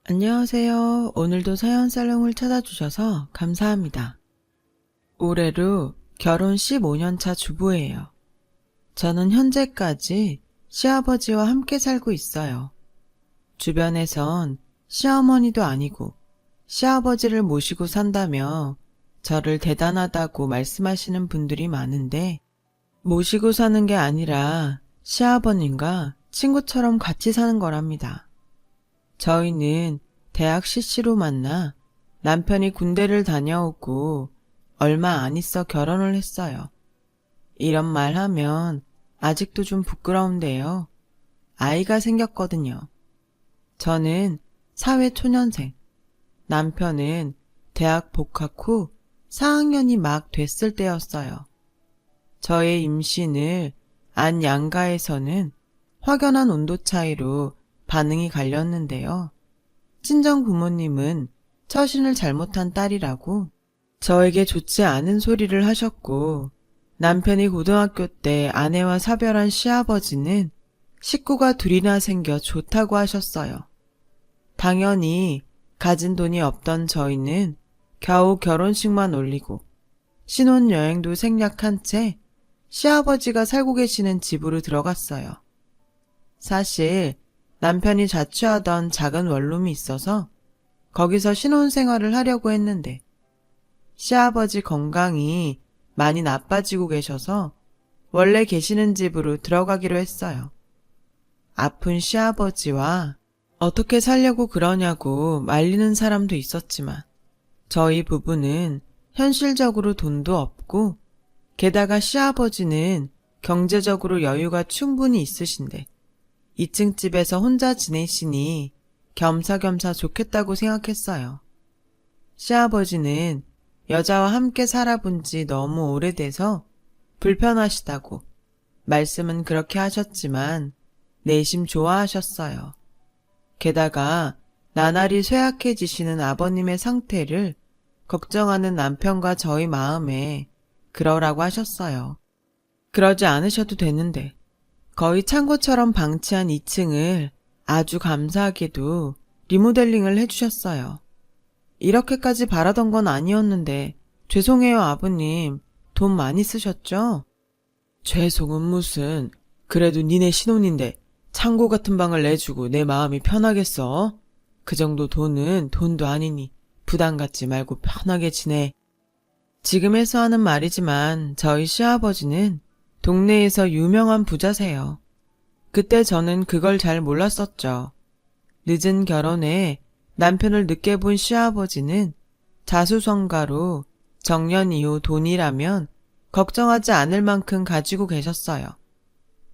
안녕하세요. 오늘도 사연살롱을 찾아주셔서 감사합니다. 올해로 결혼 15년 차 주부예요. 저는 현재까지 시아버지와 함께 살고 있어요. 주변에선 시어머니도 아니고 시아버지를 모시고 산다며 저를 대단하다고 말씀하시는 분들이 많은데, 모시고 사는 게 아니라 시아버님과 친구처럼 같이 사는 거랍니다. 저희는 대학 CC로 만나 남편이 군대를 다녀오고 얼마 안 있어 결혼을 했어요. 이런 말 하면 아직도 좀 부끄러운데요. 아이가 생겼거든요. 저는 사회 초년생, 남편은 대학 복학 후 4학년이 막 됐을 때였어요. 저의 임신을 안 양가에서는 확연한 온도 차이로 반응이 갈렸는데요. 친정 부모님은 처신을 잘못한 딸이라고 저에게 좋지 않은 소리를 하셨고, 남편이 고등학교 때 아내와 사별한 시아버지는 식구가 둘이나 생겨 좋다고 하셨어요. 당연히 가진 돈이 없던 저희는 겨우 결혼식만 올리고 신혼여행도 생략한 채 시아버지가 살고 계시는 집으로 들어갔어요. 사실 남편이 자취하던 작은 원룸이 있어서 거기서 신혼생활을 하려고 했는데, 시아버지 건강이 많이 나빠지고 계셔서 원래 계시는 집으로 들어가기로 했어요. 아픈 시아버지와 어떻게 살려고 그러냐고 말리는 사람도 있었지만, 저희 부부는 현실적으로 돈도 없고 게다가 시아버지는 경제적으로 여유가 충분히 있으신데 2층 집에서 혼자 지내시니 겸사겸사 좋겠다고 생각했어요. 시아버지는 여자와 함께 살아본 지 너무 오래돼서 불편하시다고 말씀은 그렇게 하셨지만 내심 좋아하셨어요. 게다가 나날이 쇠약해지시는 아버님의 상태를 걱정하는 남편과 저희 마음에 그러라고 하셨어요. 그러지 않으셔도 되는데, 거의 창고처럼 방치한 2층을 아주 감사하게도 리모델링을 해주셨어요. 이렇게까지 바라던 건 아니었는데 죄송해요 아버님. 돈 많이 쓰셨죠? 죄송은 무슨, 그래도 니네 신혼인데 창고 같은 방을 내주고 내 마음이 편하겠어? 그 정도 돈은 돈도 아니니 부담 갖지 말고 편하게 지내. 지금에서 하는 말이지만 저희 시아버지는 동네에서 유명한 부자세요. 그때 저는 그걸 잘 몰랐었죠. 늦은 결혼에 남편을 늦게 본 시아버지는 자수성가로 정년 이후 돈이라면 걱정하지 않을 만큼 가지고 계셨어요.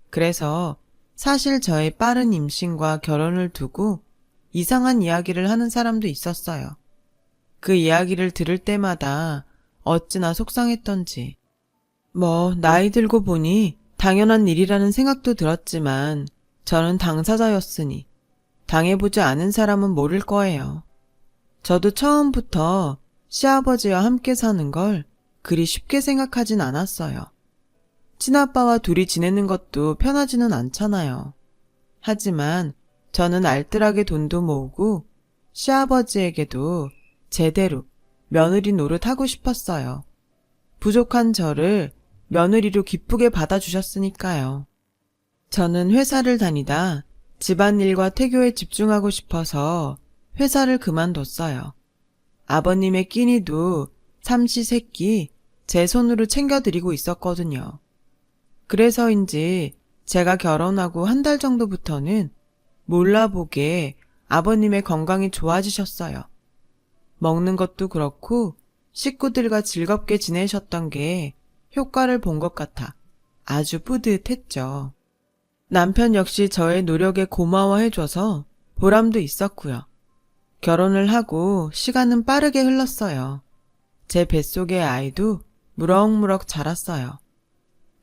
그래서 사실 저의 빠른 임신과 결혼을 두고 이상한 이야기를 하는 사람도 있었어요. 그 이야기를 들을 때마다 어찌나 속상했던지. 나이 들고 보니 당연한 일이라는 생각도 들었지만 저는 당사자였으니 당해보지 않은 사람은 모를 거예요. 저도 처음부터 시아버지와 함께 사는 걸 그리 쉽게 생각하진 않았어요. 친아빠와 둘이 지내는 것도 편하지는 않잖아요. 하지만 저는 알뜰하게 돈도 모으고 시아버지에게도 제대로 며느리 노릇하고 싶었어요. 부족한 저를 며느리로 기쁘게 받아주셨으니까요. 저는 회사를 다니다 집안일과 태교에 집중하고 싶어서 회사를 그만뒀어요. 아버님의 끼니도 삼시세끼 제 손으로 챙겨드리고 있었거든요. 그래서인지 제가 결혼하고 한 달 정도부터는 몰라보게 아버님의 건강이 좋아지셨어요. 먹는 것도 그렇고 식구들과 즐겁게 지내셨던 게 효과를 본 것 같아 아주 뿌듯했죠. 남편 역시 저의 노력에 고마워해줘서 보람도 있었고요. 결혼을 하고 시간은 빠르게 흘렀어요. 제 뱃속의 아이도 무럭무럭 자랐어요.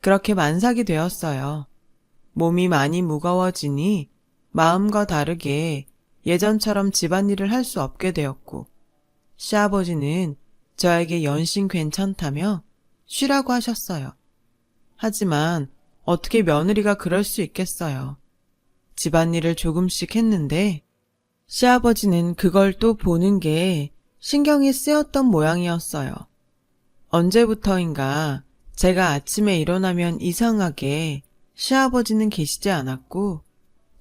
그렇게 만삭이 되었어요. 몸이 많이 무거워지니 마음과 다르게 예전처럼 집안일을 할 수 없게 되었고, 시아버지는 저에게 연신 괜찮다며 쉬라고 하셨어요. 하지만 어떻게 며느리가 그럴 수 있겠어요. 집안일을 조금씩 했는데 시아버지는 그걸 또 보는 게 신경이 쓰였던 모양이었어요. 언제부터인가 제가 아침에 일어나면 이상하게 시아버지는 계시지 않았고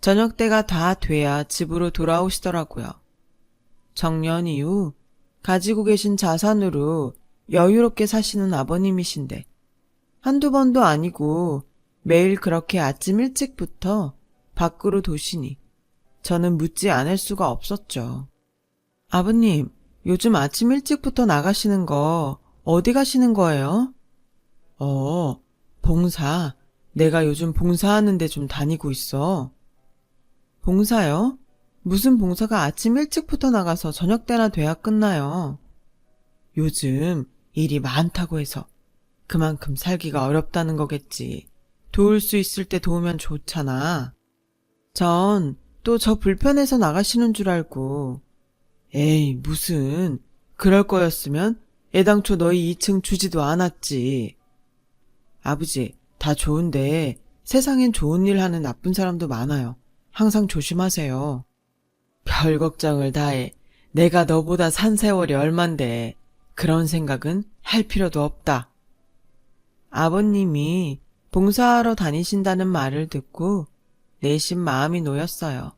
저녁 때가 다 돼야 집으로 돌아오시더라고요. 정년 이후 가지고 계신 자산으로 여유롭게 사시는 아버님이신데 한두 번도 아니고 매일 그렇게 아침 일찍부터 밖으로 도시니 저는 묻지 않을 수가 없었죠. 아버님, 요즘 아침 일찍부터 나가시는 거 어디 가시는 거예요? 봉사. 내가 요즘 봉사하는데 좀 다니고 있어. 봉사요? 무슨 봉사가 아침 일찍부터 나가서 저녁 때나 돼야 끝나요? 요즘 일이 많다고 해서 그만큼 살기가 어렵다는 거겠지. 도울 수 있을 때 도우면 좋잖아. 전 또 저 불편해서 나가시는 줄 알고. 에이, 무슨. 그럴 거였으면 애당초 너희 2층 주지도 않았지. 아버지, 다 좋은데 세상엔 좋은 일 하는 나쁜 사람도 많아요. 항상 조심하세요. 별 걱정을 다해. 내가 너보다 산 세월이 얼만데 그런 생각은 할 필요도 없다. 아버님이 봉사하러 다니신다는 말을 듣고 내심 마음이 놓였어요.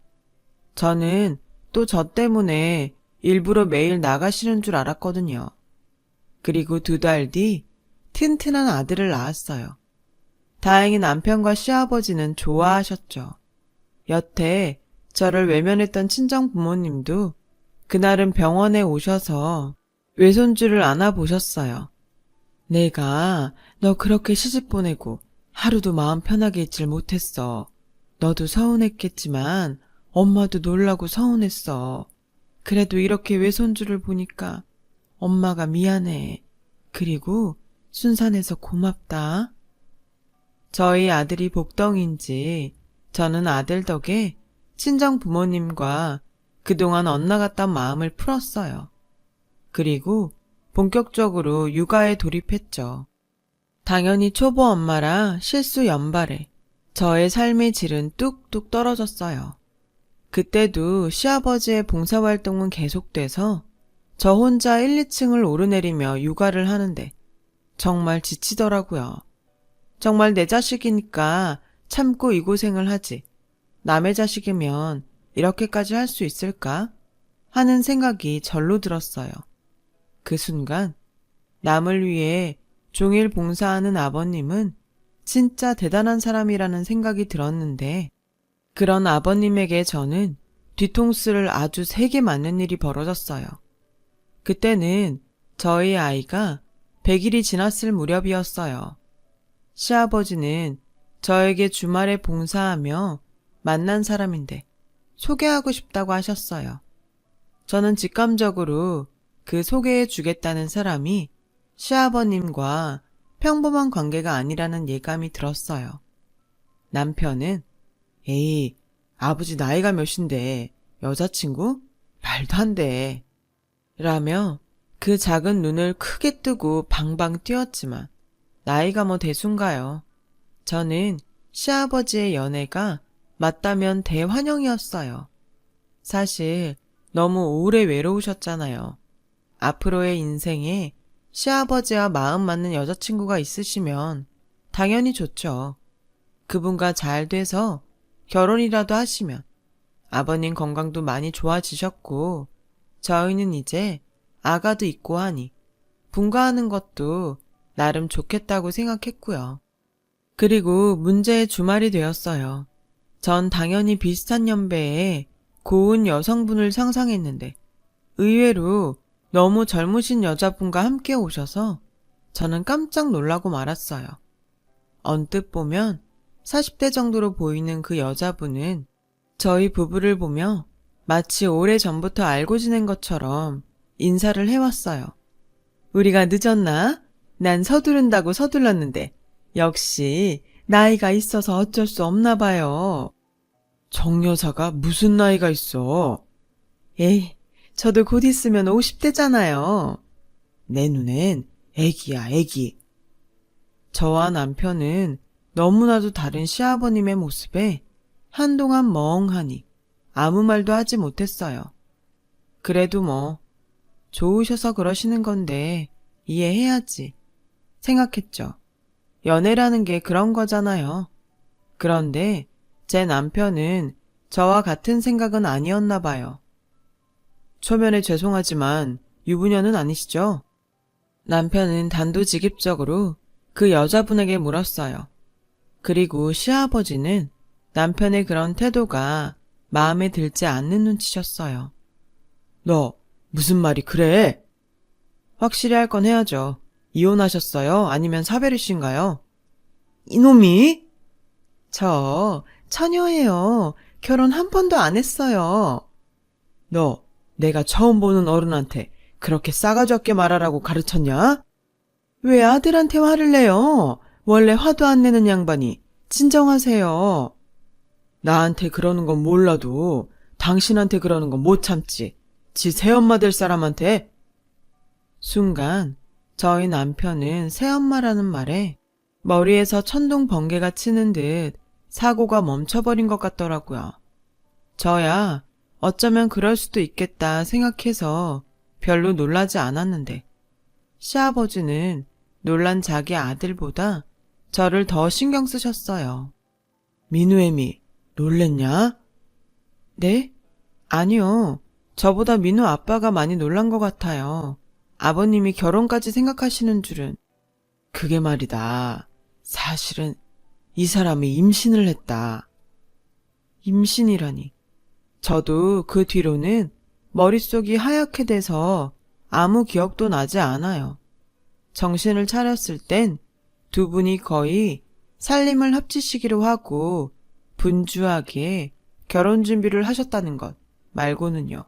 저는 또 저 때문에 일부러 매일 나가시는 줄 알았거든요. 그리고 2달 뒤 튼튼한 아들을 낳았어요. 다행히 남편과 시아버지는 좋아하셨죠. 여태 저를 외면했던 친정 부모님도 그날은 병원에 오셔서 외손주를 안아보셨어요. 내가 너 그렇게 시집 보내고 하루도 마음 편하게 있질 못했어. 너도 서운했겠지만 엄마도 놀라고 서운했어. 그래도 이렇게 외손주를 보니까 엄마가 미안해. 그리고 순산해서 고맙다. 저희 아들이 복덩인지 저는 아들 덕에 친정 부모님과 그동안 엇나갔던 마음을 풀었어요. 그리고 본격적으로 육아에 돌입했죠. 당연히 초보 엄마라 실수 연발에 저의 삶의 질은 뚝뚝 떨어졌어요. 그때도 시아버지의 봉사활동은 계속돼서 저 혼자 1, 2층을 오르내리며 육아를 하는데 정말 지치더라고요. 정말 내 자식이니까 참고 이 고생을 하지. 남의 자식이면 이렇게까지 할 수 있을까? 하는 생각이 절로 들었어요. 그 순간 남을 위해 종일 봉사하는 아버님은 진짜 대단한 사람이라는 생각이 들었는데 그런 아버님에게 저는 뒤통수를 아주 세게 맞는 일이 벌어졌어요. 그때는 저희 아이가 100일이 지났을 무렵이었어요. 시아버지는 저에게 주말에 봉사하며 만난 사람인데 소개하고 싶다고 하셨어요. 저는 직감적으로 그 소개해 주겠다는 사람이 시아버님과 평범한 관계가 아니라는 예감이 들었어요. 남편은 에이, 아버지 나이가 몇인데 여자친구? 말도 안 돼. 라며 그 작은 눈을 크게 뜨고 방방 뛰었지만 나이가 뭐 대순가요. 저는 시아버지의 연애가 맞다면 대환영이었어요. 사실 너무 오래 외로우셨잖아요. 앞으로의 인생에 시아버지와 마음 맞는 여자친구가 있으시면 당연히 좋죠. 그분과 잘 돼서 결혼이라도 하시면 아버님 건강도 많이 좋아지셨고 저희는 이제 아가도 있고 하니 분가하는 것도 나름 좋겠다고 생각했고요. 그리고 문제의 주말이 되었어요. 전 당연히 비슷한 연배의 고운 여성분을 상상했는데 의외로 너무 젊으신 여자분과 함께 오셔서 저는 깜짝 놀라고 말았어요. 언뜻 보면 40대 정도로 보이는 그 여자분은 저희 부부를 보며 마치 오래전부터 알고 지낸 것처럼 인사를 해왔어요. 우리가 늦었나? 난 서두른다고 서둘렀는데 역시 나이가 있어서 어쩔 수 없나 봐요. 정여자가 무슨 나이가 있어? 에이, 저도 곧 있으면 50대잖아요. 내 눈엔 애기야, 애기. 저와 남편은 너무나도 다른 시아버님의 모습에 한동안 멍하니 아무 말도 하지 못했어요. 그래도 뭐 좋으셔서 그러시는 건데 이해해야지 생각했죠. 연애라는 게 그런 거잖아요. 그런데 제 남편은 저와 같은 생각은 아니었나 봐요. 초면에 죄송하지만 유부녀는 아니시죠? 남편은 단도직입적으로 그 여자분에게 물었어요. 그리고 시아버지는 남편의 그런 태도가 마음에 들지 않는 눈치셨어요. 너 무슨 말이 그래? 확실히 할 건 해야죠. 이혼하셨어요? 아니면 사별이신가요? 이놈이? 저 처녀예요. 결혼 한 번도 안 했어요. 너 내가 처음 보는 어른한테 그렇게 싸가지 없게 말하라고 가르쳤냐? 왜 아들한테 화를 내요? 원래 화도 안 내는 양반이. 진정하세요. 나한테 그러는 건 몰라도 당신한테 그러는 건 못 참지. 지 새엄마 될 사람한테. 순간 저희 남편은 새엄마라는 말에 머리에서 천둥 번개가 치는 듯 사고가 멈춰버린 것 같더라고요. 저야 어쩌면 그럴 수도 있겠다 생각해서 별로 놀라지 않았는데 시아버지는 놀란 자기 아들보다 저를 더 신경 쓰셨어요. 민우애미, 놀랬냐? 네? 아니요. 저보다 민우 아빠가 많이 놀란 것 같아요. 아버님이 결혼까지 생각하시는 줄은. 그게 말이다. 사실은 이 사람이 임신을 했다. 임신이라니. 저도 그 뒤로는 머릿속이 하얗게 돼서 아무 기억도 나지 않아요. 정신을 차렸을 땐 두 분이 거의 살림을 합치시기로 하고 분주하게 결혼 준비를 하셨다는 것 말고는요.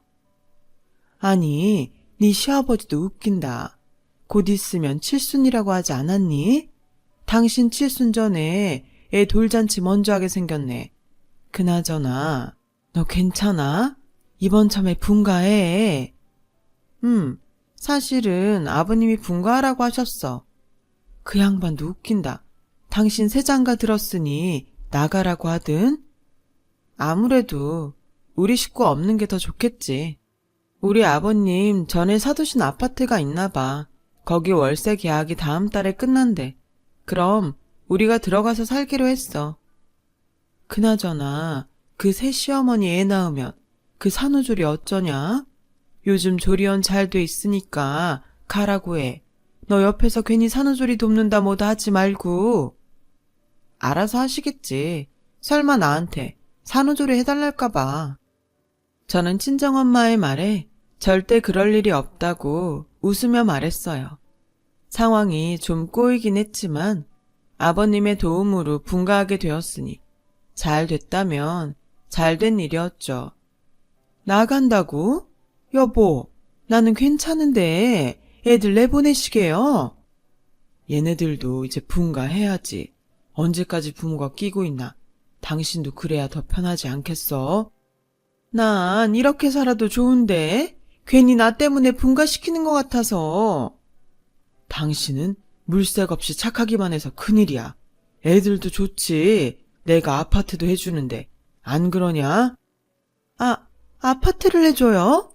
아니, 네 시아버지도 웃긴다. 곧 있으면 칠순이라고 하지 않았니? 당신 칠순 전에 애 돌잔치 먼저 하게 생겼네. 그나저나 너 괜찮아? 이번 참에 분가해. 사실은 아버님이 분가하라고 하셨어. 그 양반도 웃긴다. 당신 새장가 들었으니 나가라고 하든? 아무래도 우리 식구 없는 게 더 좋겠지. 우리 아버님 전에 사두신 아파트가 있나 봐. 거기 월세 계약이 다음 달에 끝난대. 그럼 우리가 들어가서 살기로 했어. 그나저나 그 새 시어머니 애 낳으면 그 산후조리 어쩌냐? 요즘 조리원 잘 돼 있으니까 가라고 해. 너 옆에서 괜히 산후조리 돕는다 뭐다 하지 말고. 알아서 하시겠지. 설마 나한테 산후조리 해달랄까 봐. 저는 친정엄마의 말에 절대 그럴 일이 없다고 웃으며 말했어요. 상황이 좀 꼬이긴 했지만 아버님의 도움으로 분가하게 되었으니 잘 됐다면 잘 된 일이었죠. 나간다고? 여보, 나는 괜찮은데 애들 내보내시게요. 얘네들도 이제 분가해야지. 언제까지 부모가 끼고 있나. 당신도 그래야 더 편하지 않겠어? 난 이렇게 살아도 좋은데 괜히 나 때문에 분가시키는 것 같아서. 당신은 물색 없이 착하기만 해서 큰일이야. 애들도 좋지. 내가 아파트도 해주는데 안 그러냐? 아파트를 해줘요?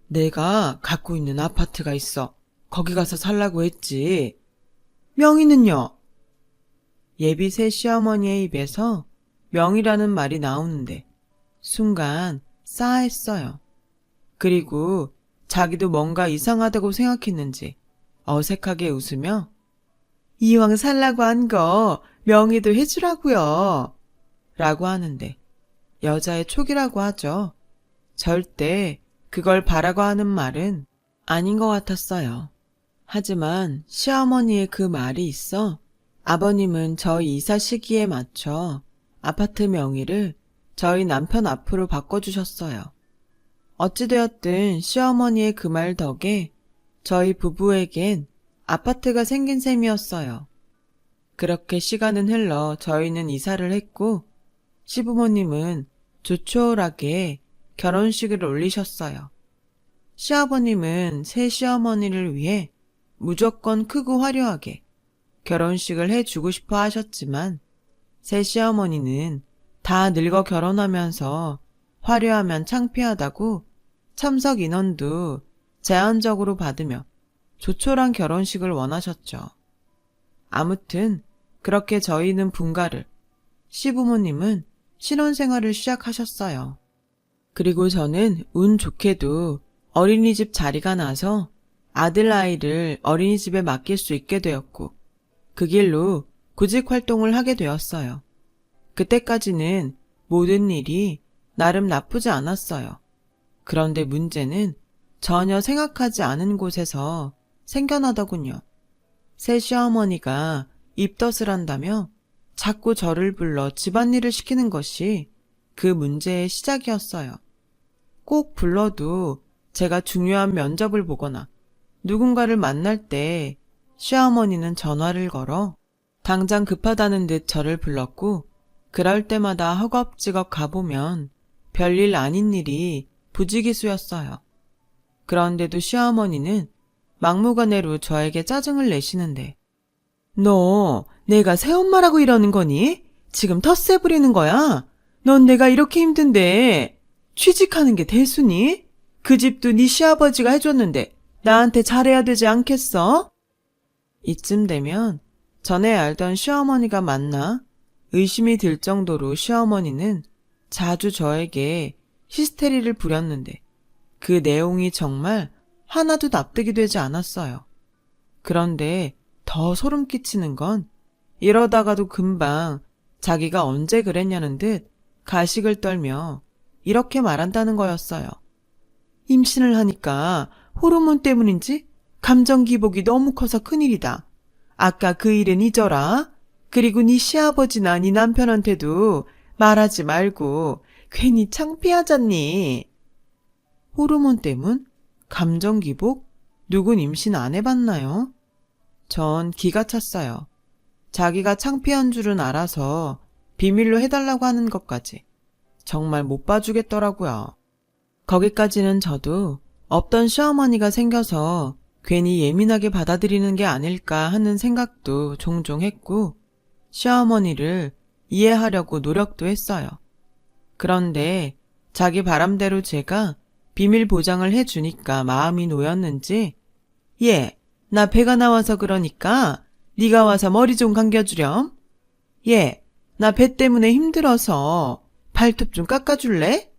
내가 갖고 있는 아파트가 있어. 거기 가서 살라고 했지. 명의는요? 예비 새 시어머니의 입에서 명의라는 말이 나오는데 순간 싸했어요. 그리고 자기도 뭔가 이상하다고 생각했는지 어색하게 웃으며 이왕 살라고 한 거 명의도 해주라고요. 라고 하는데 여자의 촉이라고 하죠. 절대 그걸 바라고 하는 말은 아닌 것 같았어요. 하지만 시어머니의 그 말이 있어 아버님은 저희 이사 시기에 맞춰 아파트 명의를 저희 남편 앞으로 바꿔주셨어요. 어찌되었든 시어머니의 그 말 덕에 저희 부부에겐 아파트가 생긴 셈이었어요. 그렇게 시간은 흘러 저희는 이사를 했고 시부모님은 조촐하게 결혼식을 올리셨어요. 시아버님은 새 시어머니를 위해 무조건 크고 화려하게 결혼식을 해주고 싶어 하셨지만 새 시어머니는 다 늙어 결혼하면서 화려하면 창피하다고 참석 인원도 제한적으로 받으며 조촐한 결혼식을 원하셨죠. 아무튼 그렇게 저희는 분가를, 시부모님은 신혼생활을 시작하셨어요. 그리고 저는 운 좋게도 어린이집 자리가 나서 아들 아이를 어린이집에 맡길 수 있게 되었고 그 길로 구직 활동을 하게 되었어요. 그때까지는 모든 일이 나름 나쁘지 않았어요. 그런데 문제는 전혀 생각하지 않은 곳에서 생겨나더군요. 새 시어머니가 입덧을 한다며 자꾸 저를 불러 집안일을 시키는 것이 그 문제의 시작이었어요. 꼭 불러도 제가 중요한 면접을 보거나 누군가를 만날 때 시어머니는 전화를 걸어 당장 급하다는 듯 저를 불렀고 그럴 때마다 허겁지겁 가보면 별일 아닌 일이 부지기수였어요. 그런데도 시어머니는 막무가내로 저에게 짜증을 내시는데 너 내가 새엄마라고 이러는 거니? 지금 텃세 부리는 거야? 넌 내가 이렇게 힘든데 취직하는 게 대수니? 그 집도 네 시아버지가 해줬는데 나한테 잘해야 되지 않겠어? 이쯤 되면 전에 알던 시어머니가 맞나? 의심이 들 정도로 시어머니는 자주 저에게 히스테리를 부렸는데 그 내용이 정말 하나도 납득이 되지 않았어요. 그런데 더 소름 끼치는 건 이러다가도 금방 자기가 언제 그랬냐는 듯 가식을 떨며 이렇게 말한다는 거였어요. 임신을 하니까 호르몬 때문인지 감정 기복이 너무 커서 큰일이다. 아까 그 일은 잊어라. 그리고 네 시아버지나 네 남편한테도 말하지 말고 괜히 창피하잖니. 호르몬 때문? 감정 기복? 누군 임신 안 해봤나요? 전 기가 찼어요. 자기가 창피한 줄은 알아서 비밀로 해달라고 하는 것까지 정말 못 봐주겠더라고요. 거기까지는 저도 없던 시어머니가 생겨서 괜히 예민하게 받아들이는 게 아닐까 하는 생각도 종종 했고 시어머니를 이해하려고 노력도 했어요. 그런데 자기 바람대로 제가 비밀 보장을 해주니까 마음이 놓였는지 예, 나 배가 나와서 그러니까 네가 와서 머리 좀 감겨주렴. 예, 나 배 때문에 힘들어서 발톱 좀 깎아줄래?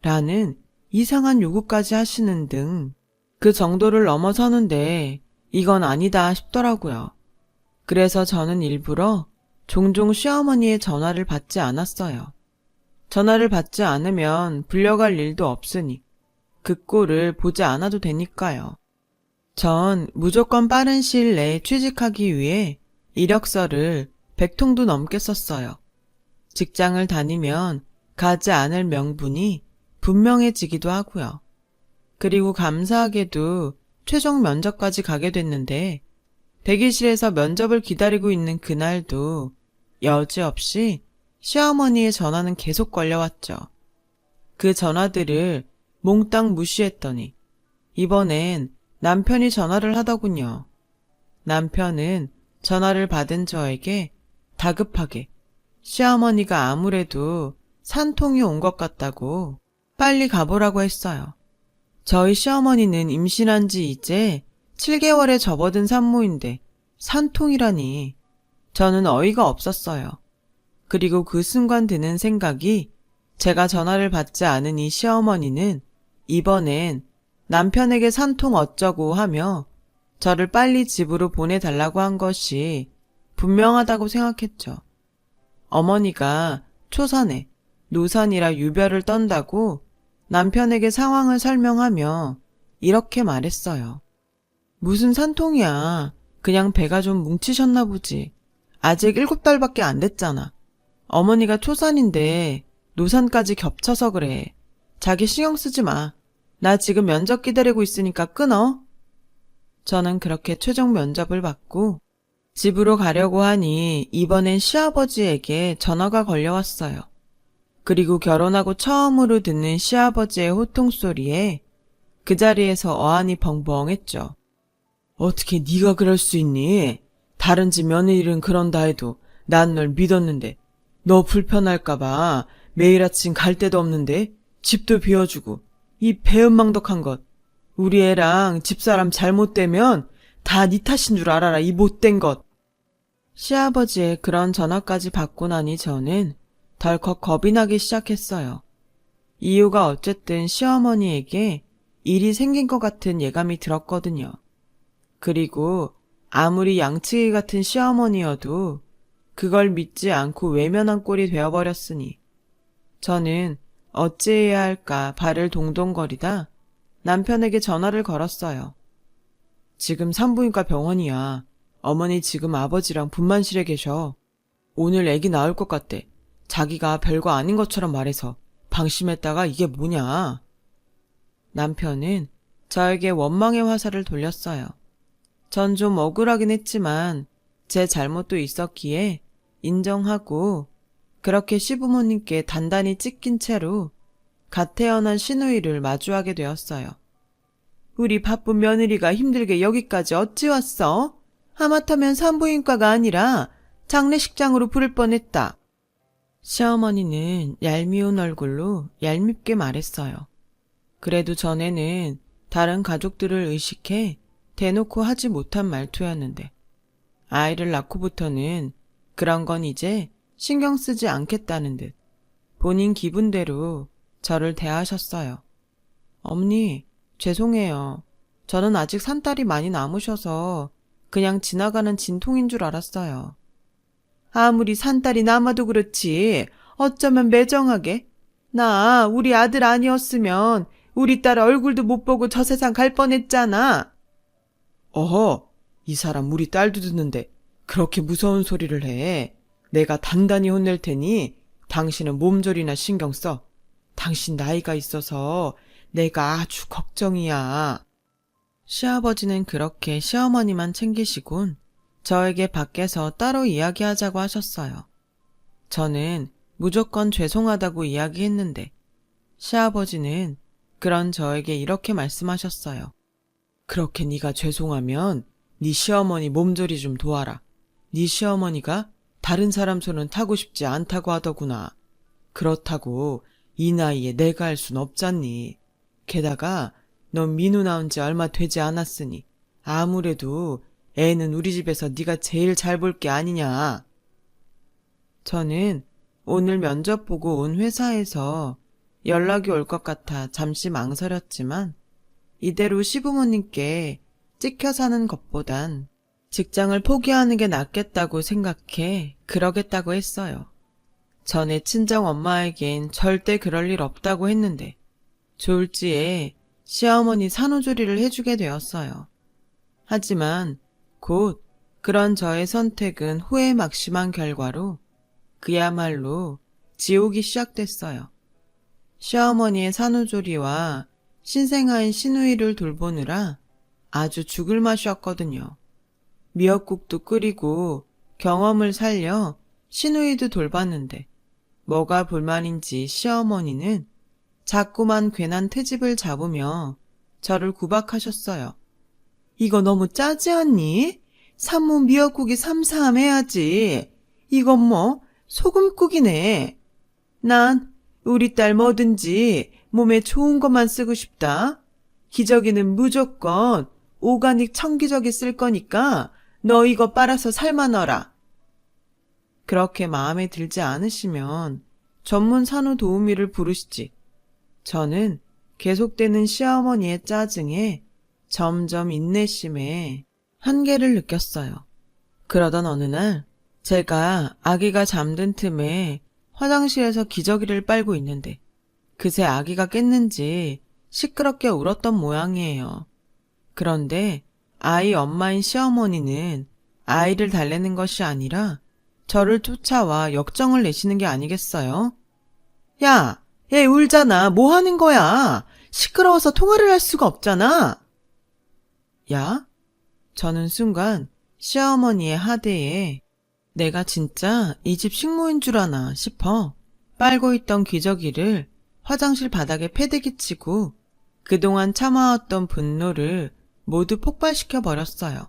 라는 이상한 요구까지 하시는 등 그 정도를 넘어서는데 이건 아니다 싶더라고요. 그래서 저는 일부러 종종 시어머니의 전화를 받지 않았어요. 전화를 받지 않으면 불려갈 일도 없으니 그 꼴을 보지 않아도 되니까요. 전 무조건 빠른 시일 내에 취직하기 위해 이력서를 100통도 넘게 썼어요. 직장을 다니면 가지 않을 명분이 분명해지기도 하고요. 그리고 감사하게도 최종 면접까지 가게 됐는데 대기실에서 면접을 기다리고 있는 그날도 여지없이 시어머니의 전화는 계속 걸려왔죠. 그 전화들을 몽땅 무시했더니 이번엔 남편이 전화를 하더군요. 남편은 전화를 받은 저에게 다급하게 시어머니가 아무래도 산통이 온 것 같다고 빨리 가보라고 했어요. 저희 시어머니는 임신한 지 이제 7개월에 접어든 산모인데 산통이라니 저는 어이가 없었어요. 그리고 그 순간 드는 생각이 제가 전화를 받지 않은 이 시어머니는 이번엔 남편에게 산통 어쩌고 하며 저를 빨리 집으로 보내달라고 한 것이 분명하다고 생각했죠. 어머니가 초산에 노산이라 유별을 떤다고 남편에게 상황을 설명하며 이렇게 말했어요. 무슨 산통이야. 그냥 배가 좀 뭉치셨나 보지. 아직 7달밖에 안 됐잖아. 어머니가 초산인데 노산까지 겹쳐서 그래. 자기 신경 쓰지 마. 나 지금 면접 기다리고 있으니까 끊어. 저는 그렇게 최종 면접을 받고 집으로 가려고 하니 이번엔 시아버지에게 전화가 걸려왔어요. 그리고 결혼하고 처음으로 듣는 시아버지의 호통소리에 그 자리에서 어안이 벙벙했죠. 어떻게 네가 그럴 수 있니? 다른 집 며느리는 그런다 해도 난 널 믿었는데 너 불편할까봐 매일 아침 갈 데도 없는데 집도 비워주고 이 배은망덕한 것. 우리 애랑 집사람 잘못되면 다 네 탓인 줄 알아라, 이 못된 것. 시아버지의 그런 전화까지 받고 나니 저는 덜컥 겁이 나기 시작했어요. 이유가 어쨌든 시어머니에게 일이 생긴 것 같은 예감이 들었거든요. 그리고 아무리 양치기 같은 시어머니여도 그걸 믿지 않고 외면한 꼴이 되어버렸으니 저는 어찌해야 할까 발을 동동거리다 남편에게 전화를 걸었어요. 지금 산부인과 병원이야. 어머니 지금 아버지랑 분만실에 계셔. 오늘 애기 나올 것 같대. 자기가 별거 아닌 것처럼 말해서 방심했다가 이게 뭐냐. 남편은 저에게 원망의 화살을 돌렸어요. 전 좀 억울하긴 했지만 제 잘못도 있었기에 인정하고 그렇게 시부모님께 단단히 찢긴 채로 갓 태어난 시누이를 마주하게 되었어요. 우리 바쁜 며느리가 힘들게 여기까지 어찌 왔어? 하마터면 산부인과가 아니라 장례식장으로 부를 뻔했다. 시어머니는 얄미운 얼굴로 얄밉게 말했어요. 그래도 전에는 다른 가족들을 의식해 대놓고 하지 못한 말투였는데 아이를 낳고부터는 그런 건 이제 신경 쓰지 않겠다는 듯 본인 기분대로 저를 대하셨어요. 어머니, 죄송해요. 저는 아직 산딸이 많이 남으셔서 그냥 지나가는 진통인 줄 알았어요. 아무리 산딸이 남아도 그렇지 어쩌면 매정하게. 나 우리 아들 아니었으면 우리 딸 얼굴도 못 보고 저 세상 갈 뻔했잖아. 어허, 이 사람 우리 딸도 듣는데 그렇게 무서운 소리를 해. 내가 단단히 혼낼 테니 당신은 몸조리나 신경 써. 당신 나이가 있어서 내가 아주 걱정이야. 시아버지는 그렇게 시어머니만 챙기시곤 저에게 밖에서 따로 이야기하자고 하셨어요. 저는 무조건 죄송하다고 이야기했는데 시아버지는 그런 저에게 이렇게 말씀하셨어요. 그렇게 네가 죄송하면 네 시어머니 몸조리 좀 도와라. 네 시어머니가 다른 사람 손은 타고 싶지 않다고 하더구나. 그렇다고 이 나이에 내가 할 순 없잖니. 게다가 넌 민우 나온 지 얼마 되지 않았으니 아무래도 애는 우리 집에서 네가 제일 잘 볼 게 아니냐. 저는 오늘 면접 보고 온 회사에서 연락이 올 것 같아 잠시 망설였지만 이대로 시부모님께 찍혀 사는 것보단 직장을 포기하는 게 낫겠다고 생각해 그러겠다고 했어요. 전에 친정 엄마에겐 절대 그럴 일 없다고 했는데 졸지에 시어머니 산후조리를 해주게 되었어요. 하지만 곧 그런 저의 선택은 후회막심한 결과로 그야말로 지옥이 시작됐어요. 시어머니의 산후조리와 신생아인 시누이를 돌보느라 아주 죽을 맛이었거든요. 미역국도 끓이고 경험을 살려 시누이도 돌봤는데 뭐가 불만인지 시어머니는 자꾸만 괜한 트집을 잡으며 저를 구박하셨어요. 이거 너무 짜지 않니? 산모 미역국이 삼삼해야지. 이건 뭐 소금국이네. 난 우리 딸 뭐든지 몸에 좋은 것만 쓰고 싶다. 기저귀는 무조건 오가닉 청기저귀 쓸 거니까 너 이거 빨아서 삶아 넣어라. 그렇게 마음에 들지 않으시면 전문 산후 도우미를 부르시지. 저는 계속되는 시어머니의 짜증에 점점 인내심에 한계를 느꼈어요. 그러던 어느 날 제가 아기가 잠든 틈에 화장실에서 기저귀를 빨고 있는데 그새 아기가 깼는지 시끄럽게 울었던 모양이에요. 그런데 아이 엄마인 시어머니는 아이를 달래는 것이 아니라 저를 쫓아와 역정을 내시는 게 아니겠어요? 야, 얘 울잖아. 뭐 하는 거야? 시끄러워서 통화를 할 수가 없잖아. 야? 저는 순간 시어머니의 하대에 내가 진짜 이 집 식모인 줄 아나 싶어 빨고 있던 기저귀를 화장실 바닥에 패대기 치고 그동안 참아왔던 분노를 모두 폭발시켜 버렸어요.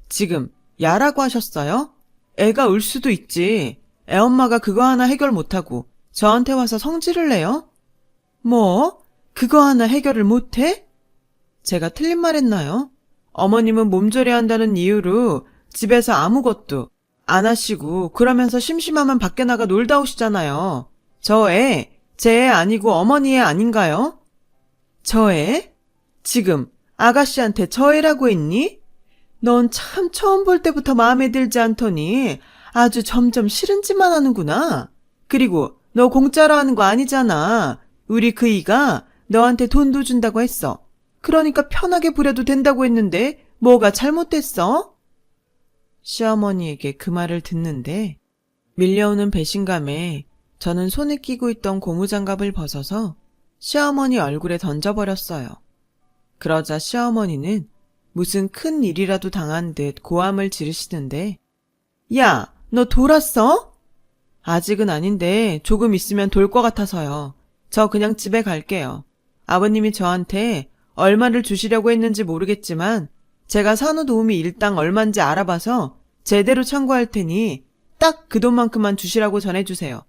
지금 야라고 하셨어요? 애가 울 수도 있지. 애엄마가 그거 하나 해결 못하고 저한테 와서 성질을 내요? 뭐? 그거 하나 해결을 못해? 제가 틀린 말 했나요? 어머님은 몸조리 한다는 이유로 집에서 아무것도 안 하시고 그러면서 심심하면 밖에 나가 놀다 오시잖아요. 제 애 아니고 어머니 애 아닌가요? 저 애? 지금 아가씨한테 저 애라고 했니? 넌 참 처음 볼 때부터 마음에 들지 않더니 아주 점점 싫은 짓만 하는구나. 그리고 너 공짜로 하는 거 아니잖아. 우리 그이가 너한테 돈도 준다고 했어. 그러니까 편하게 부려도 된다고 했는데 뭐가 잘못됐어? 시어머니에게 그 말을 듣는데 밀려오는 배신감에 저는 손에 끼고 있던 고무장갑을 벗어서 시어머니 얼굴에 던져버렸어요. 그러자 시어머니는 무슨 큰 일이라도 당한 듯 고함을 지르시는데 야, 너 돌았어? 아직은 아닌데 조금 있으면 돌 것 같아서요. 저 그냥 집에 갈게요. 아버님이 저한테 얼마를 주시려고 했는지 모르겠지만 제가 산후도우미 일당 얼만지 알아봐서 제대로 청구할 테니 딱 그 돈만큼만 주시라고 전해주세요.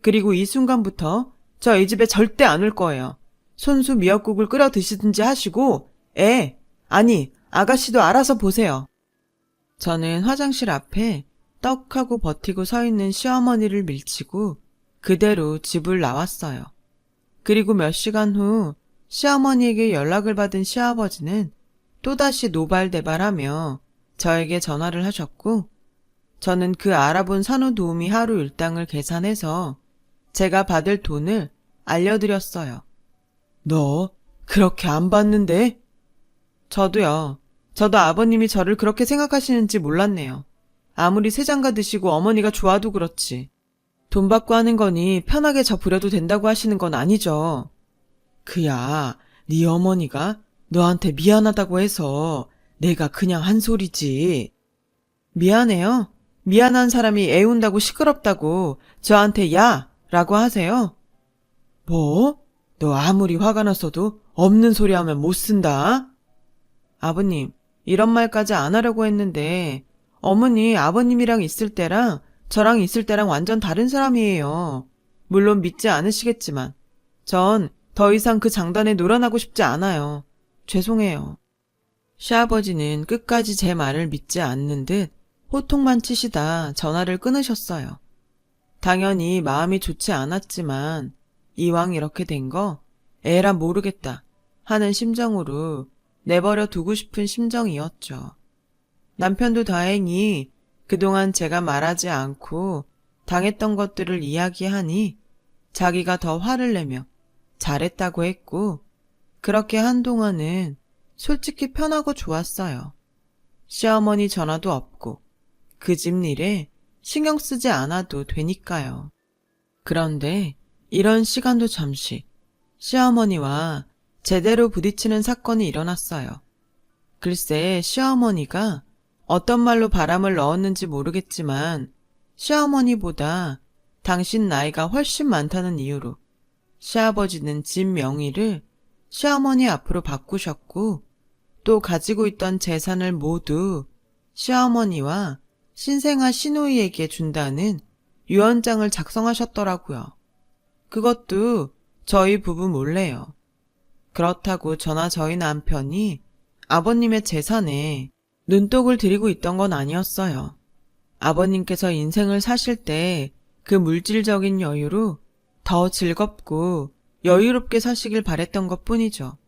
그리고 이 순간부터 저 이 집에 절대 안 올 거예요. 손수 미역국을 끓여 드시든지 하시고 아니 아가씨도 알아서 보세요. 저는 화장실 앞에 떡하고 버티고 서 있는 시어머니를 밀치고 그대로 집을 나왔어요. 그리고 몇 시간 후 시어머니에게 연락을 받은 시아버지는 또다시 노발대발하며 저에게 전화를 하셨고 저는 그 알아본 산후도우미 하루 일당을 계산해서 제가 받을 돈을 알려드렸어요. 너 그렇게 안 받는데? 저도요. 저도 아버님이 저를 그렇게 생각하시는지 몰랐네요. 아무리 새장가 드시고 어머니가 좋아도 그렇지. 돈 받고 하는 거니 편하게 저 부려도 된다고 하시는 건 아니죠. 그야 네 어머니가 너한테 미안하다고 해서 내가 그냥 한 소리지. 미안해요. 미안한 사람이 애운다고 시끄럽다고 저한테 야! 라고 하세요. 뭐? 너 아무리 화가 났어도 없는 소리 하면 못 쓴다. 아버님, 이런 말까지 안 하려고 했는데 어머니 아버님이랑 있을 때랑 저랑 있을 때랑 완전 다른 사람이에요. 물론 믿지 않으시겠지만 전 더 이상 그 장단에 놀아나고 싶지 않아요. 죄송해요. 시아버지는 끝까지 제 말을 믿지 않는 듯 호통만 치시다 전화를 끊으셨어요. 당연히 마음이 좋지 않았지만 이왕 이렇게 된 거 에라 모르겠다 하는 심정으로 내버려 두고 싶은 심정이었죠. 남편도 다행히 그동안 제가 말하지 않고 당했던 것들을 이야기하니 자기가 더 화를 내며 잘했다고 했고 그렇게 한동안은 솔직히 편하고 좋았어요. 시어머니 전화도 없고 그 집 일에 신경 쓰지 않아도 되니까요. 그런데 이런 시간도 잠시 시어머니와 제대로 부딪히는 사건이 일어났어요. 글쎄 시어머니가 어떤 말로 바람을 넣었는지 모르겠지만 시어머니보다 당신 나이가 훨씬 많다는 이유로 시아버지는 집 명의를 시어머니 앞으로 바꾸셨고 또 가지고 있던 재산을 모두 시어머니와 신생아 시누이에게 준다는 유언장을 작성하셨더라고요. 그것도 저희 부부 몰래요. 그렇다고 저나 저희 남편이 아버님의 재산에 눈독을 들이고 있던 건 아니었어요. 아버님께서 인생을 사실 때 그 물질적인 여유로 더 즐겁고 여유롭게 사시길 바랬던 것 뿐이죠.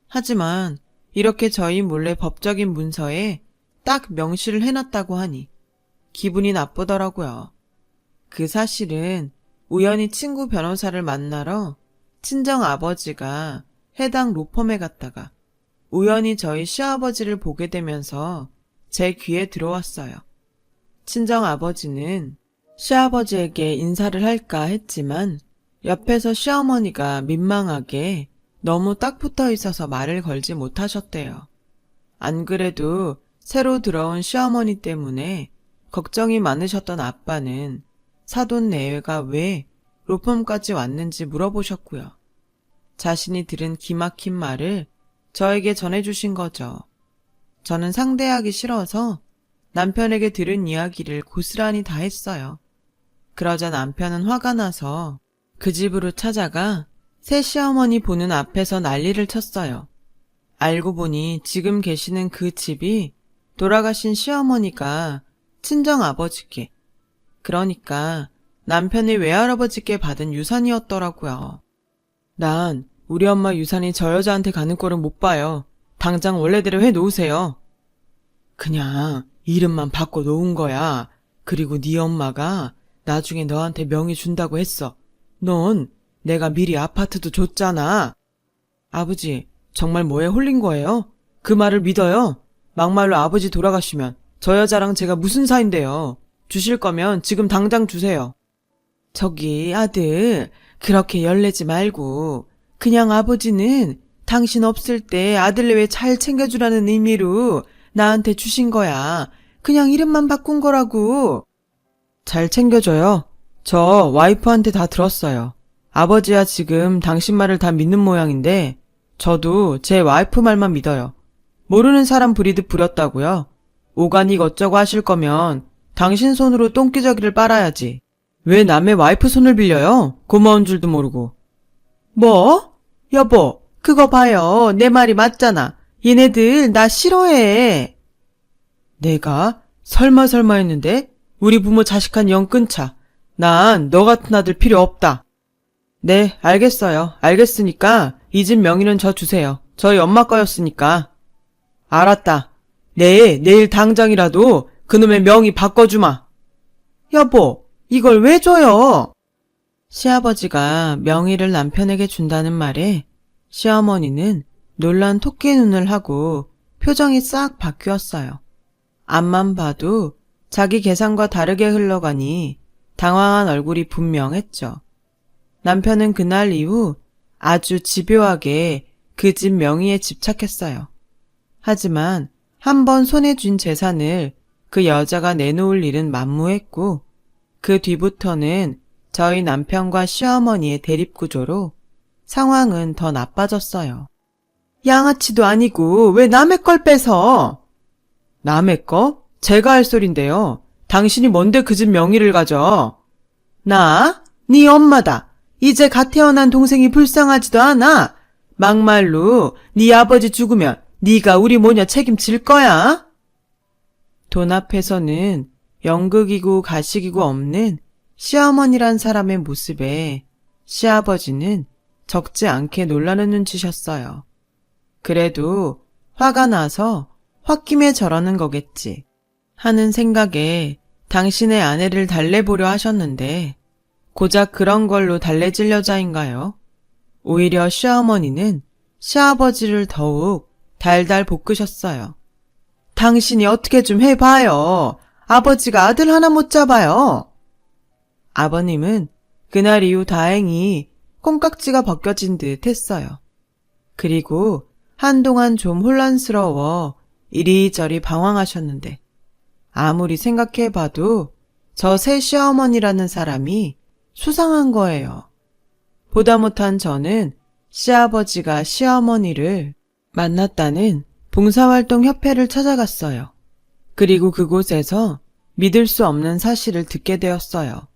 하지만 이렇게 저희 몰래 법적인 문서에 딱 명시를 해놨다고 하니 기분이 나쁘더라고요. 그 사실은 우연히 친구 변호사를 만나러 친정 아버지가 해당 로펌에 갔다가 우연히 저희 시아버지를 보게 되면서 제 귀에 들어왔어요. 친정 아버지는 시아버지에게 인사를 할까 했지만 옆에서 시어머니가 민망하게 너무 딱 붙어 있어서 말을 걸지 못하셨대요. 안 그래도 새로 들어온 시어머니 때문에 걱정이 많으셨던 아빠는 사돈 내외가 왜 로펌까지 왔는지 물어보셨고요. 자신이 들은 기막힌 말을 저에게 전해주신 거죠. 저는 상대하기 싫어서 남편에게 들은 이야기를 고스란히 다 했어요. 그러자 남편은 화가 나서 그 집으로 찾아가 새 시어머니 보는 앞에서 난리를 쳤어요. 알고 보니 지금 계시는 그 집이 돌아가신 시어머니가 친정아버지께, 그러니까 남편의 외할아버지께 받은 유산이었더라고요. 난 우리 엄마 유산이 저 여자한테 가는 꼴은 못 봐요. 당장 원래대로 해놓으세요. 그냥 이름만 바꿔 놓은 거야. 그리고 네 엄마가 나중에 너한테 명의 준다고 했어. 넌 내가 미리 아파트도 줬잖아. 아버지, 정말 뭐에 홀린 거예요? 그 말을 믿어요? 막말로 아버지 돌아가시면 저 여자랑 제가 무슨 사이인데요. 주실 거면 지금 당장 주세요. 저기 아들, 그렇게 열내지 말고 그냥 아버지는 당신 없을 때 아들내외 잘 챙겨주라는 의미로 나한테 주신 거야. 그냥 이름만 바꾼 거라고. 잘 챙겨줘요. 저 와이프한테 다 들었어요. 아버지야 지금 당신 말을 다 믿는 모양인데 저도 제 와이프 말만 믿어요. 모르는 사람 부리듯 부렸다고요. 오가닉 어쩌고 하실 거면 당신 손으로 똥기저귀를 빨아야지. 왜 남의 와이프 손을 빌려요? 고마운 줄도 모르고. 뭐? 여보, 그거 봐요. 내 말이 맞잖아. 얘네들 나 싫어해. 내가? 설마 했는데? 우리 부모 자식한 영 끊자. 난 너 같은 아들 필요 없다. 네, 알겠어요. 알겠으니까 이 집 명의는 저 주세요. 저희 엄마 거였으니까. 알았다. 내일 당장이라도 그놈의 명의 바꿔주마. 여보, 이걸 왜 줘요? 시아버지가 명의를 남편에게 준다는 말에 시어머니는 놀란 토끼 눈을 하고 표정이 싹 바뀌었어요. 앞만 봐도 자기 계산과 다르게 흘러가니 당황한 얼굴이 분명했죠. 남편은 그날 이후 아주 집요하게 그 집 명의에 집착했어요. 하지만 한번 손에 쥔 재산을 그 여자가 내놓을 일은 만무했고 그 뒤부터는 저희 남편과 시어머니의 대립구조로 상황은 더 나빠졌어요. 양아치도 아니고 왜 남의 걸 뺏어? 남의 거? 제가 할 소린데요. 당신이 뭔데 그 집 명의를 가져? 나? 네 엄마다. 이제 갓 태어난 동생이 불쌍하지도 않아. 막말로 네 아버지 죽으면 네가 우리 모녀 책임질 거야? 돈 앞에서는 연극이고 가식이고 없는 시어머니란 사람의 모습에 시아버지는 적지 않게 놀라는 눈치셨어요. 그래도 화가 나서 홧김에 저러는 거겠지 하는 생각에 당신의 아내를 달래보려 하셨는데 고작 그런 걸로 달래질 여자인가요? 오히려 시어머니는 시아버지를 더욱 달달 볶으셨어요. 당신이 어떻게 좀 해봐요. 아버지가 아들 하나 못 잡아요. 아버님은 그날 이후 다행히 콩깍지가 벗겨진 듯 했어요. 그리고 한동안 좀 혼란스러워 이리저리 방황하셨는데 아무리 생각해봐도 저 새 시어머니라는 사람이 수상한 거예요. 보다 못한 저는 시아버지가 시어머니를 만났다는 봉사활동 협회를 찾아갔어요. 그리고 그곳에서 믿을 수 없는 사실을 듣게 되었어요.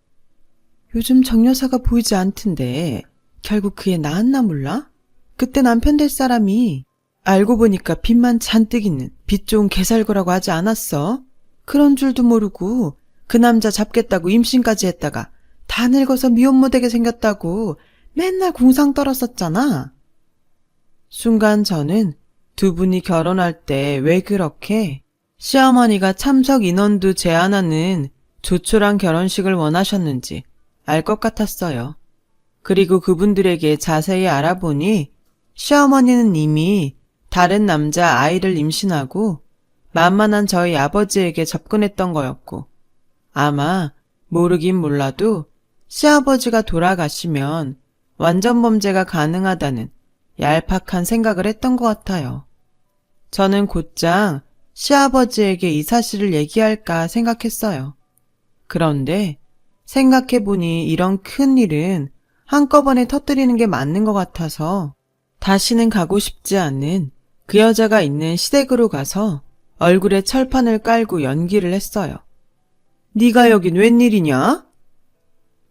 요즘 정여사가 보이지 않던데 결국 그 애 낳았나 몰라? 그때 남편 될 사람이 알고 보니까 빚만 잔뜩 있는 빚 좋은 개살구라고 하지 않았어? 그런 줄도 모르고 그 남자 잡겠다고 임신까지 했다가 다 늙어서 미혼 못되게 생겼다고 맨날 궁상 떨었었잖아. 순간 저는 두 분이 결혼할 때 왜 그렇게 시어머니가 참석 인원도 제한하는 조촐한 결혼식을 원하셨는지 알 것 같았어요. 그리고 그분들에게 자세히 알아보니 시어머니는 이미 다른 남자 아이를 임신하고 만만한 저희 아버지에게 접근했던 거였고 아마 모르긴 몰라도 시아버지가 돌아가시면 완전 범죄가 가능하다는 얄팍한 생각을 했던 것 같아요. 저는 곧장 시아버지에게 이 사실을 얘기할까 생각했어요. 그런데 생각해보니 이런 큰 일은 한꺼번에 터뜨리는 게 맞는 것 같아서 다시는 가고 싶지 않은 그 여자가 있는 시댁으로 가서 얼굴에 철판을 깔고 연기를 했어요. 네가 여긴 웬일이냐?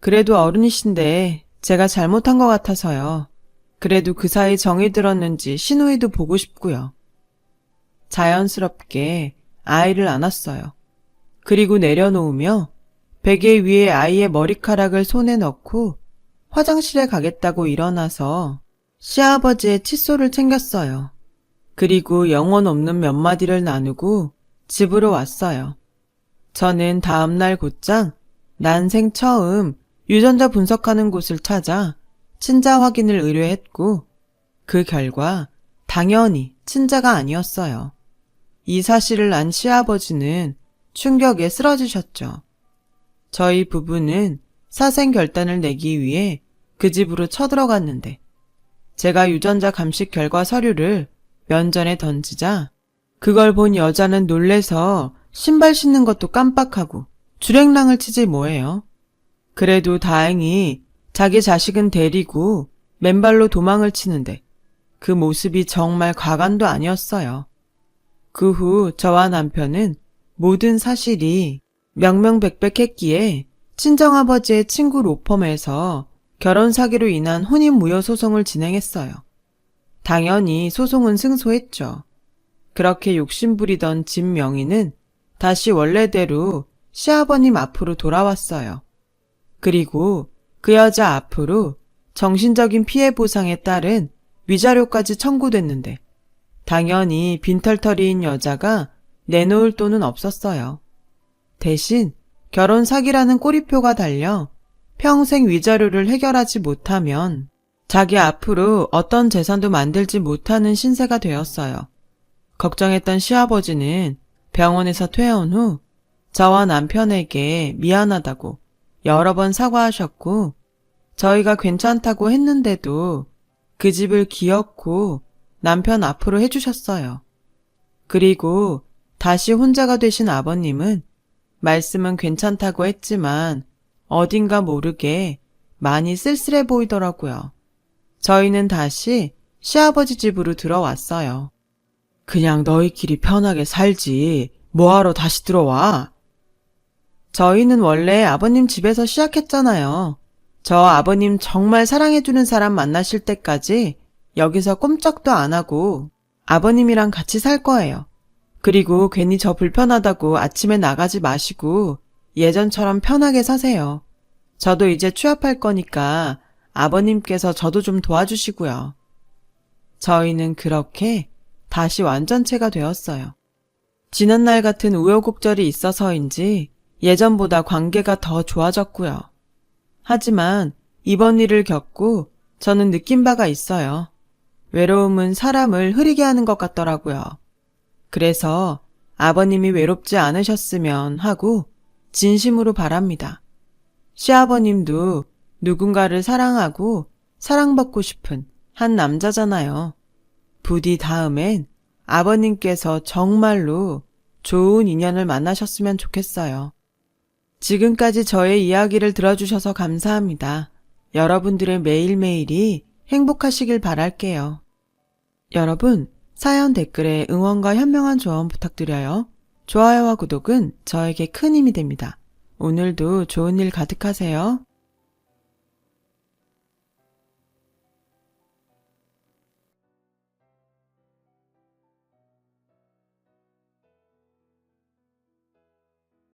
그래도 어른이신데 제가 잘못한 것 같아서요. 그래도 그 사이 정이 들었는지 시누이도 보고 싶고요. 자연스럽게 아이를 안았어요. 그리고 내려놓으며 베개 위에 아이의 머리카락을 손에 넣고 화장실에 가겠다고 일어나서 시아버지의 칫솔을 챙겼어요. 그리고 영혼 없는 몇 마디를 나누고 집으로 왔어요. 저는 다음날 곧장 난생 처음 유전자 분석하는 곳을 찾아 친자 확인을 의뢰했고 그 결과 당연히 친자가 아니었어요. 이 사실을 안 시아버지는 충격에 쓰러지셨죠. 저희 부부는 사생 결단을 내기 위해 그 집으로 쳐들어갔는데 제가 유전자 감식 결과 서류를 면전에 던지자 그걸 본 여자는 놀래서 신발 신는 것도 깜빡하고 주랭랑을 치지 뭐예요. 그래도 다행히 자기 자식은 데리고 맨발로 도망을 치는데 그 모습이 정말 과간도 아니었어요. 그 후 저와 남편은 모든 사실이 명명백백했기에 친정아버지의 친구 로펌에서 결혼 사기로 인한 혼인무효 소송을 진행했어요. 당연히 소송은 승소했죠. 그렇게 욕심부리던 집 명의는 다시 원래대로 시아버님 앞으로 돌아왔어요. 그리고 그 여자 앞으로 정신적인 피해 보상에 따른 위자료까지 청구됐는데 당연히 빈털터리인 여자가 내놓을 돈은 없었어요. 대신 결혼 사기라는 꼬리표가 달려 평생 위자료를 해결하지 못하면 자기 앞으로 어떤 재산도 만들지 못하는 신세가 되었어요. 걱정했던 시아버지는 병원에서 퇴원 후 저와 남편에게 미안하다고 여러 번 사과하셨고 저희가 괜찮다고 했는데도 그 집을 기어코 남편 앞으로 해주셨어요. 그리고 다시 혼자가 되신 아버님은 말씀은 괜찮다고 했지만 어딘가 모르게 많이 쓸쓸해 보이더라고요. 저희는 다시 시아버지 집으로 들어왔어요. 그냥 너희끼리 편하게 살지. 뭐하러 다시 들어와? 저희는 원래 아버님 집에서 시작했잖아요. 저 아버님 정말 사랑해주는 사람 만나실 때까지 여기서 꼼짝도 안 하고 아버님이랑 같이 살 거예요. 그리고 괜히 저 불편하다고 아침에 나가지 마시고 예전처럼 편하게 사세요. 저도 이제 취업할 거니까 아버님께서 저도 좀 도와주시고요. 저희는 그렇게 다시 완전체가 되었어요. 지난날 같은 우여곡절이 있어서인지 예전보다 관계가 더 좋아졌고요. 하지만 이번 일을 겪고 저는 느낀 바가 있어요. 외로움은 사람을 흐리게 하는 것 같더라고요. 그래서 아버님이 외롭지 않으셨으면 하고 진심으로 바랍니다. 시아버님도 누군가를 사랑하고 사랑받고 싶은 한 남자잖아요. 부디 다음엔 아버님께서 정말로 좋은 인연을 만나셨으면 좋겠어요. 지금까지 저의 이야기를 들어주셔서 감사합니다. 여러분들의 매일매일이 행복하시길 바랄게요. 여러분, 사연 댓글에 응원과 현명한 조언 부탁드려요. 좋아요와 구독은 저에게 큰 힘이 됩니다. 오늘도 좋은 일 가득하세요.